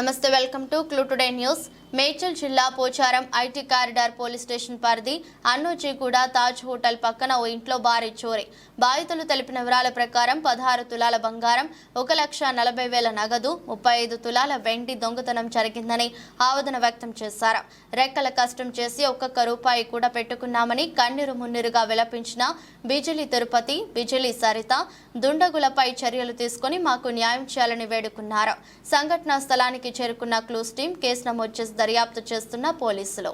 నమస్తే welcome to clue today news. Medchal జిల్లా Pocharam IT corridor police station పరిధి అన్నోజీగూడ తాజ్ హోటల్ పక్కన ఓ ఇంట్లో భారీ చోరీ. బాధితులు తెలిపిన వివరాల ప్రకారం 16 తులాల బంగారం, 1,40,000 నగదు, 35 తులాల వెండి దొంగతనం జరిగిందని ఆవేదన వ్యక్తం చేశారు. రెక్కల కష్టం చేసి ఒక్కొక్క రూపాయి కూడా పెట్టుకున్నామని కన్నీరు మున్నీరుగా విలపించిన బిజిలీ తిరుపతి, బిజిలీ సరిత దుండగులపై చర్యలు తీసుకుని మాకు న్యాయం చేయాలని వేడుకున్నారు. సంఘటనా స్థలానికి చేరుకున్న క్లూస్ టీం కేసు నమోదు చేసి దర్యాప్తు చేస్తున్న పోలీసులు.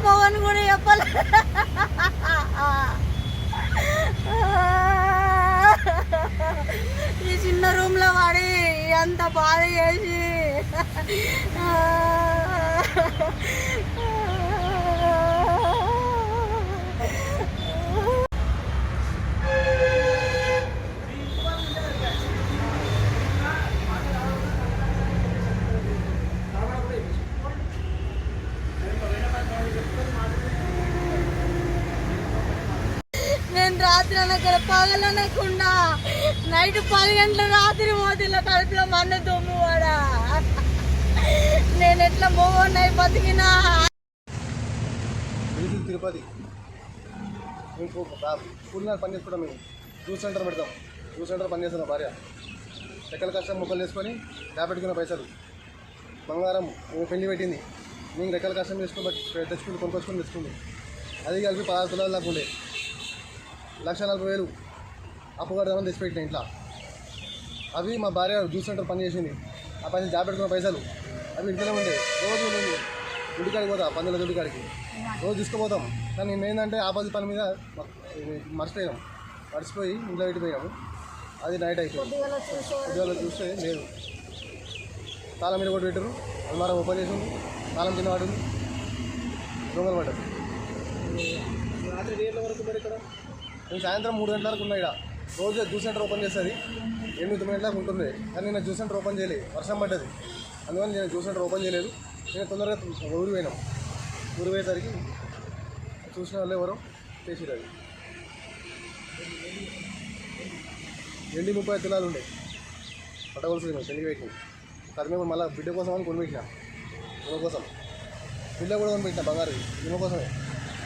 పవన్ కూడా చెప్పాలి. ఈ చిన్న రూమ్ లో వాడి అంత బాధ చేసి రాత్రి అక్కడ పగలనకుండా నైట్ 10 గంటల రాత్రి మోతిలో కడుపులో మన్న దొమ్ము వాడా. నేను ఎట్లా మోగొన్నాయి బతికినా. తిరుపతి స్కూల్ పని చేసుకుంటాం. మేము జ్యూస్ సెంటర్ పెడతాం. జ్యూస్ సెంటర్ పని చేస్తాం. భార్య ఎక్కల కష్టం మొక్కలు చేసుకొని పెట్టుకున్న పైసలు బంగారం పెళ్లి పెట్టింది. మేము రెక్కల కష్టం చేసుకుని తెచ్చుకుంటూ కొనుక్కొచ్చుకొని తెచ్చుకుంది. అది కలిపి 16 తులాల దాకా ఉండే. 1,40,000 అప్పు కడదామని తెచ్చిపెట్టిన ఇంట్లో. అవి మా భార్య జ్యూస్ సెంటర్ పని చేసింది. ఆ పని పెట్టుకున్న పైసలు అవి ఇంట్లోనే ఉండే. రోజు నేను ఇంటికాడికి పోతా, పందుల దుడ్డికాడికి రోజు తీసుకుపోతాం. కానీ నేను ఏంటంటే ఆపోజిట్ పని మీద మర్చిపోయి ఇంట్లో పెట్టిపోయాము. అది నైట్ అయిపోయింది. పొద్దుగాల చూస్తే లేదు. తాళం మీద కొట్టి పెట్టారు. అల్మారా ఓపెన్ చేసి ఉంది. తాళం కింద పడింది. దొంగలు పడ్డారు. రాత్రి 8 గంటల వరకు ఇక్కడ నేను సాయంత్రం 3 గంటల వరకు ఉన్నా. ఇక్కడ రోజు జ్యూస్ సెంటర్ ఓపెన్ చేస్తుంది. 8-9 గంటలకు ఉంటుంది. కానీ నేను జ్యూస్ సెంటర్ ఓపెన్ చేయలేదు. వర్షం పడ్డది. అందువల్ల నేను జ్యూస్ సెంటర్ ఓపెన్ చేయలేదు. నేను తొందరగా ఊరు పోయినాం. ఊరు పోయేసరికి చూసిన వాళ్ళు ఎవరో చేసిరు. అది ఎండి 35 తులాలు ఉండే పట్టవలసింది. మేము పెళ్లి పెట్టినాం. అది మేము మళ్ళీ బిడ్డ కోసం అని కొనిపెట్టినా. ఇమ్మ కోసం బిడ్డ కూడా కొనిపెట్టినా. బంగారు ఇమ్మ కోసమే.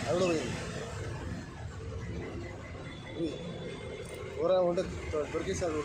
అది కూడా పోయింది. ఘోరంగా ఉంటే దొరికిస్తారు.